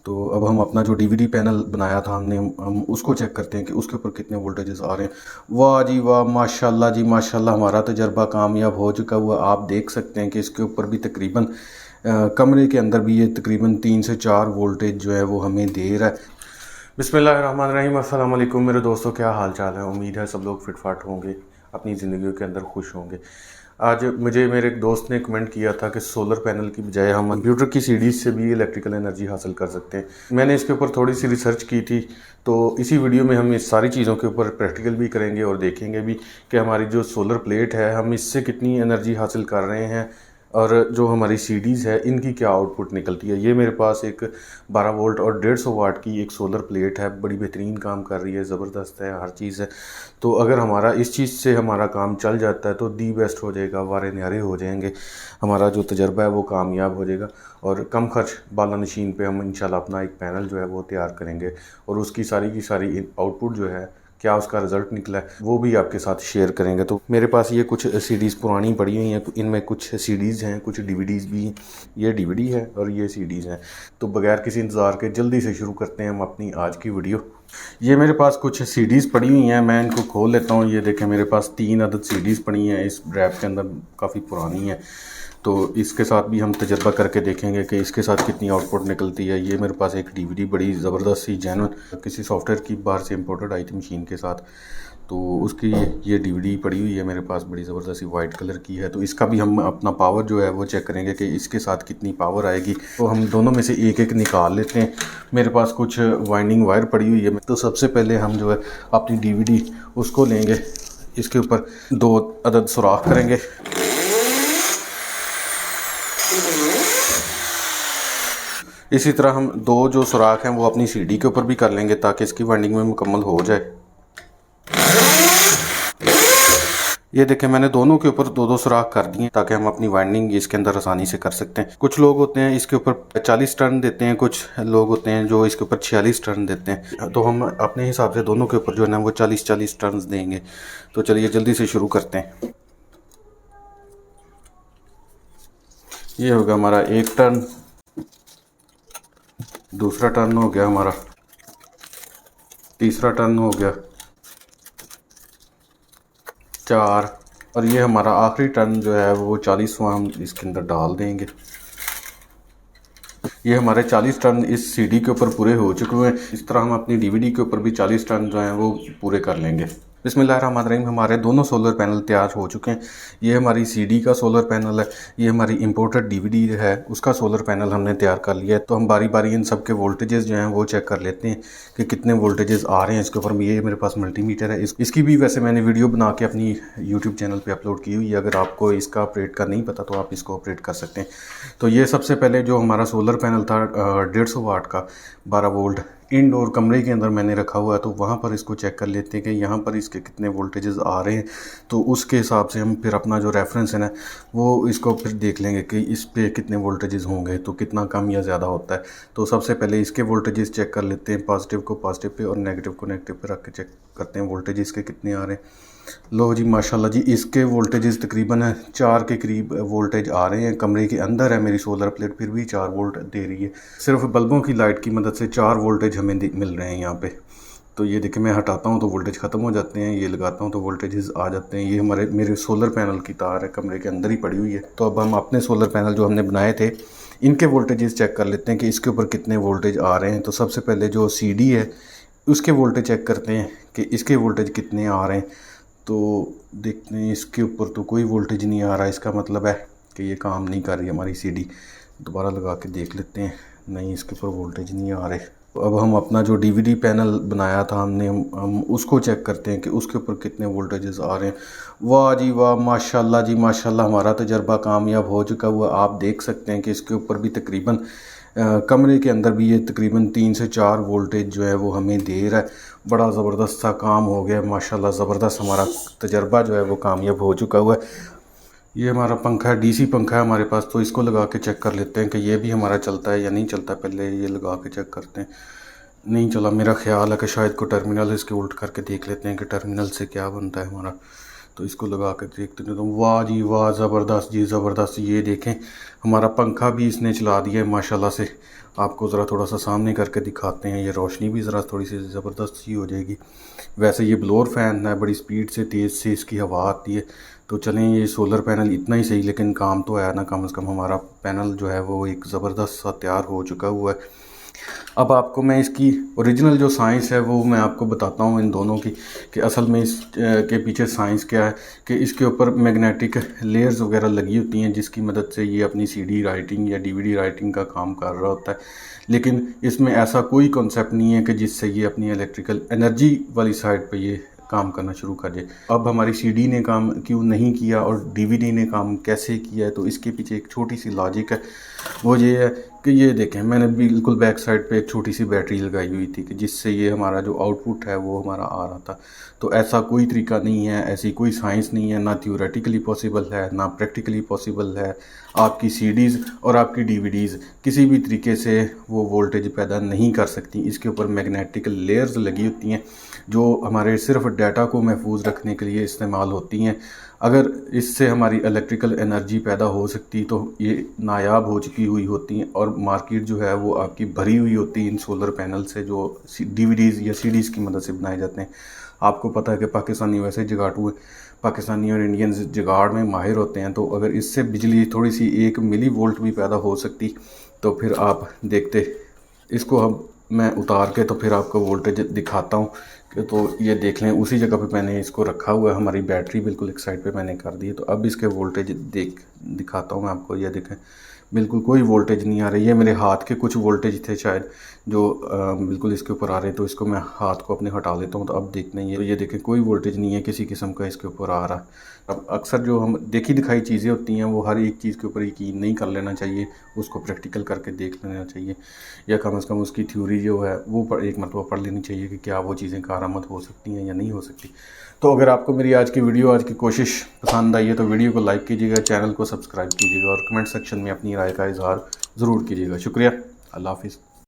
तो अब हम अपना जो डीवीडी पैनल बनाया था हमने, हम उसको चेक करते हैं कि उसके ऊपर कितने वोल्टेजेस आ रहे हैं। वाह जी वाह, माशाल्लाह जी माशाल्लाह, हमारा तजर्बा कामयाब हो चुका हुआ। आप देख सकते हैं कि इसके ऊपर भी तकरीबन कमरे के अंदर भी ये तकरीबन 3 से 4 वोल्टेज जो है वो हमें दे रहा है। बिस्मिल्लाहिर्रहमानिर्रहीम, अस्सलाम वालेकुम मेरे दोस्तों, क्या हाल चाल है। उम्मीद है सब लोग फिटफाट होंगे, अपनी ज़िंदगी के अंदर खुश होंगे। आज मुझे मेरे एक दोस्त ने कमेंट किया था कि सोलर पैनल की बजाय हम कंप्यूटर की सीडीज़ से भी इलेक्ट्रिकल एनर्जी हासिल कर सकते हैं। मैंने इसके ऊपर थोड़ी सी रिसर्च की थी, तो इसी वीडियो में हम इस सारी चीज़ों के ऊपर प्रैक्टिकल भी करेंगे और देखेंगे भी कि हमारी जो सोलर प्लेट है हम इससे कितनी एनर्जी हासिल कर रहे हैं और जो हमारी सीडीज़ है इनकी क्या आउटपुट निकलती है। ये मेरे पास एक 12 वोल्ट और 150 वाट की एक सोलर प्लेट है, बड़ी बेहतरीन काम कर रही है, ज़बरदस्त है, हर चीज़ है। तो अगर हमारा इस चीज़ से हमारा काम चल जाता है तो दी बेस्ट हो जाएगा, वारे न्यारे हो जाएंगे, हमारा जो तजर्बा है वो कामयाब हो जाएगा और कम खर्च बाला नशीन पे हम इंशाल्लाह अपना एक पैनल जो है वो तैयार करेंगे और उसकी सारी की सारी आउटपुट जो है, क्या उसका रिज़ल्ट निकला है, वो भी आपके साथ शेयर करेंगे। तो मेरे पास ये कुछ सीडीज़ पुरानी पड़ी हुई हैं, इनमें कुछ सीडीज़ हैं, कुछ डीवीडीज़ भी हैं। ये डीवीडी है और ये सीडीज़ हैं। तो बगैर किसी इंतज़ार के जल्दी से शुरू करते हैं हम अपनी आज की वीडियो। ये मेरे पास कुछ सीडीज़ पड़ी हुई हैं, मैं इनको खोल लेता हूँ। ये देखें, मेरे पास 3 अदद सीडीज़ पड़ी हैं, इस ड्रैप के अंदर काफ़ी पुरानी है। तो इसके साथ भी हम तजर्बा करके देखेंगे कि इसके साथ कितनी आउटपुट निकलती है। ये मेरे पास एक डीवीडी बड़ी ज़बरदस्त सी जेन्युइन किसी सॉफ्टवेयर की बाहर से इंपोर्टेड आई थी मशीन के साथ, तो उसकी ये डीवीडी पड़ी हुई है मेरे पास, बड़ी ज़बरदस्त सी वाइट कलर की है। तो इसका भी हम अपना पावर जो है वो चेक करेंगे कि इसके साथ कितनी पावर आएगी। तो हम दोनों में से एक एक निकाल लेते हैं। मेरे पास कुछ वाइंडिंग वायर पड़ी हुई है। तो सबसे पहले हम जो है अपनी डीवीडी उसको लेंगे, इसके ऊपर 2 अदद सुराख करेंगे। इसी तरह हम 2 जो सुराख हैं वो अपनी सीडी के ऊपर भी कर लेंगे ताकि इसकी वाइंडिंग में मुकम्मल हो जाए। ये देखें, मैंने दोनों के ऊपर 2-2 सुराख कर दिए ताकि हम अपनी वाइंडिंग इसके अंदर आसानी से कर सकते हैं। कुछ लोग होते हैं इसके ऊपर 40 टर्न देते हैं, कुछ लोग होते हैं जो इसके ऊपर 46 टर्न देते हैं। तो हम अपने हिसाब से दोनों के ऊपर जो है ना वो 40-40 टर्न देंगे। तो चलिए जल्दी से शुरू करते हैं। ये होगा हमारा 1 टर्न, दूसरा टर्न हो गया हमारा, तीसरा टर्न हो गया, 4, और ये हमारा आखिरी टर्न जो है वो 40वां हम इसके अंदर डाल देंगे। ये हमारे 40 टर्न इस सीडी के ऊपर पूरे हो चुके हैं। इस तरह हम अपनी डीवीडी के ऊपर भी 40 टर्न जो हैं वो पूरे कर लेंगे। बिस्मिल्लाहिर्रहमानिर्रहीम, हमारे दोनों सोलर पैनल तैयार हो चुके हैं। ये हमारी सीडी का सोलर पैनल है, ये हमारी इंपोर्टेड डीवीडी है उसका सोलर पैनल हमने तैयार कर लिया है। तो हम बारी बारी इन सब के वोल्टेजेस जो हैं वो चेक कर लेते हैं कि कितने वोल्टेजेस आ रहे हैं इसके ऊपर। ये मेरे पास मल्टीमीटर है, इसकी भी वैसे मैंने वीडियो बना के अपनी यूट्यूब चैनल पर अपलोड की हुई है। अगर आपको इसका ऑपरेट का नहीं पता तो आप इसको ऑपरेट कर सकते हैं। तो ये सबसे पहले जो हमारा सोलर पैनल था 150 वाट का 12 वोल्ट इंडोर कमरे के अंदर मैंने रखा हुआ है, तो वहाँ पर इसको चेक कर लेते हैं कि यहाँ पर इसके कितने वोल्टेजेस आ रहे हैं। तो उसके हिसाब से हम फिर अपना जो रेफरेंस है ना वो इसको फिर देख लेंगे कि इस पे कितने वोल्टेजेस होंगे, तो कितना कम या ज़्यादा होता है। तो सबसे पहले इसके वोल्टेजेस चेक कर लेते हैं, पॉजिटिव को पॉजिटिव पे और नेगेटिव को नेगेटिव पे रख के चेक करते हैं वोल्टेज इसके कितने आ रहे हैं। लो जी माशाल्लाह जी, इसके वोल्टेजेस तकरीबन 4 के करीब वोल्टेज आ रहे हैं। कमरे के अंदर है मेरी सोलर प्लेट, फिर भी 4 वोल्ट दे रही है। सिर्फ बल्बों की लाइट की मदद से 4 वोल्टेज हमें मिल रहे हैं यहाँ पे। तो ये देखिए, मैं हटाता हूँ तो वोल्टेज ख़त्म हो जाते हैं, ये लगाता हूँ तो वोल्टेजेस आ जाते हैं। ये मेरे सोलर पैनल की तार है, कमरे के अंदर ही पड़ी हुई है। तो अब हम अपने सोलर पैनल जो हमने बनाए थे इनके वोल्टेजेस चेक कर लेते हैं कि इसके ऊपर कितने वोल्टेज आ रहे हैं। तो सबसे पहले जो सीडी है उसके वोल्टेज चेक करते हैं कि इसके वोल्टेज कितने आ रहे हैं। तो देखते हैं इसके ऊपर तो कोई वोल्टेज नहीं आ रहा, इसका मतलब है कि ये काम नहीं कर रही हमारी सीडी। दोबारा लगा के देख लेते हैं, नहीं इसके ऊपर वोल्टेज नहीं आ रहे। तो अब हम अपना जो डीवीडी पैनल बनाया था हमने, हम उसको चेक करते हैं कि उसके ऊपर कितने वोल्टेजेस आ रहे हैं। वाह जी वाह, माशाल्लाह जी माशाल्लाह, हमारा तजर्बा कामयाब हो चुका हुआ। आप देख सकते हैं कि इसके ऊपर भी तकरीबन कमरे के अंदर भी ये तकरीबन 3 से 4 वोल्टेज जो है वो हमें दे रहा है। बड़ा ज़बरदस्त सा काम हो गया माशाल्लाह, ज़बरदस्त हमारा तजर्बा जो है वो कामयाब हो चुका हुआ है। ये हमारा पंखा है, डीसी पंखा है हमारे पास, तो इसको लगा के चेक कर लेते हैं कि ये भी हमारा चलता है या नहीं चलता। पहले ये लगा के चेक करते हैं, नहीं चला। मेरा ख्याल है कि शायद को टर्मिनल इसके उल्ट करके देख लेते हैं कि टर्मिनल से क्या बनता है हमारा। तो इसको लगा कर देखते हैं तो वाह जी वाह, ज़बरदस्त जी ज़बरदस्त। ये देखें हमारा पंखा भी इसने चला दिया है माशाल्लाह से। आपको ज़रा थोड़ा सा सामने करके दिखाते हैं, ये रोशनी भी ज़रा थोड़ी सी ज़बरदस्त सी हो जाएगी। वैसे ये ब्लोअर फ़ैन है, बड़ी स्पीड से तेज़ से इसकी हवा आती है। तो चलें ये सोलर पैनल इतना ही सही, लेकिन काम तो आया ना, कम से कम हमारा पैनल जो है वो एक ज़बरदस्त सा तैयार हो चुका हुआ है। अब आपको मैं इसकी ओरिजिनल जो साइंस है वो मैं आपको बताता हूँ इन दोनों की, कि असल में इस के पीछे साइंस क्या है। कि इसके ऊपर मैग्नेटिक लेयर्स वगैरह लगी होती हैं जिसकी मदद से ये अपनी सीडी राइटिंग या डीवीडी राइटिंग का काम कर रहा होता है। लेकिन इसमें ऐसा कोई कॉन्सेप्ट नहीं है कि जिससे ये अपनी इलेक्ट्रिकल एनर्जी वाली साइड पे ये काम करना शुरू कर दे। अब हमारी सीडी ने काम क्यों नहीं किया और डीवीडी ने काम कैसे किया है, तो इसके पीछे एक छोटी सी लॉजिक है। वो ये है कि ये देखें, मैंने बिल्कुल बैक साइड पे एक छोटी सी बैटरी लगाई हुई थी कि जिससे ये हमारा जो आउटपुट है वो हमारा आ रहा था। तो ऐसा कोई तरीका नहीं है, ऐसी कोई साइंस नहीं है, ना थियोरेटिकली पॉसिबल है ना प्रैक्टिकली पॉसिबल है। आपकी सीडीज़ और आपकी डीवीडीज़ किसी भी तरीके से वो वोल्टेज पैदा नहीं कर सकती। इसके ऊपर मैग्नेटिक लेयर्स लगी होती हैं जो हमारे सिर्फ डाटा को महफूज रखने के लिए इस्तेमाल होती हैं। अगर इससे हमारी इलेक्ट्रिकल एनर्जी पैदा हो सकती तो ये नायाब हो चुकी हुई होती हैं, और मार्केट जो है वो आपकी भरी हुई होती है इन सोलर पैनल से जो डीवीडीज़ या सीडीज़ की मदद से बनाए जाते हैं। आपको पता है कि पाकिस्तानी वैसे जुगाड़ू है, पाकिस्तानी और इंडियंस जुगाड़ में माहिर होते हैं। तो अगर इससे बिजली थोड़ी सी 1 मिली वोल्ट भी पैदा हो सकती तो फिर आप देखते। इसको हम मैं उतार के तो फिर आपको वोल्टेज दिखाता हूँ कि तो ये देख लें, उसी जगह पे मैंने इसको रखा हुआ है। हमारी बैटरी बिल्कुल एक साइड पे मैंने कर दी है। तो अब इसके वोल्टेज दिखाता हूँ मैं आपको। ये देखें बिल्कुल कोई वोल्टेज नहीं आ रही। ये मेरे हाथ के कुछ वोल्टेज थे शायद जो बिल्कुल इसके ऊपर आ रहे हैं। तो इसको मैं हाथ को अपने हटा लेता हूँ। तो अब देखते हैं ये देखें कोई वोल्टेज नहीं है किसी किस्म का इसके ऊपर आ रहा। अब अक्सर जो हम देखी दिखाई चीज़ें होती हैं वो हर एक चीज़ के ऊपर यकीन नहीं कर लेना चाहिए, उसको प्रैक्टिकल करके देख लेना चाहिए, या कम से कम उसकी थ्योरी जो है वो एक मरतबा पढ़ लेनी चाहिए कि क्या वो चीज़ें कारआमद हो सकती हैं या नहीं हो सकती। तो अगर आपको मेरी आज की वीडियो, आज की कोशिश पसंद आई है तो वीडियो को लाइक कीजिएगा, चैनल को सब्सक्राइब कीजिएगा और कमेंट सेक्शन में अपनी राय का इजहार ज़रूर कीजिएगा। शुक्रिया, अल्लाह हाफिज़।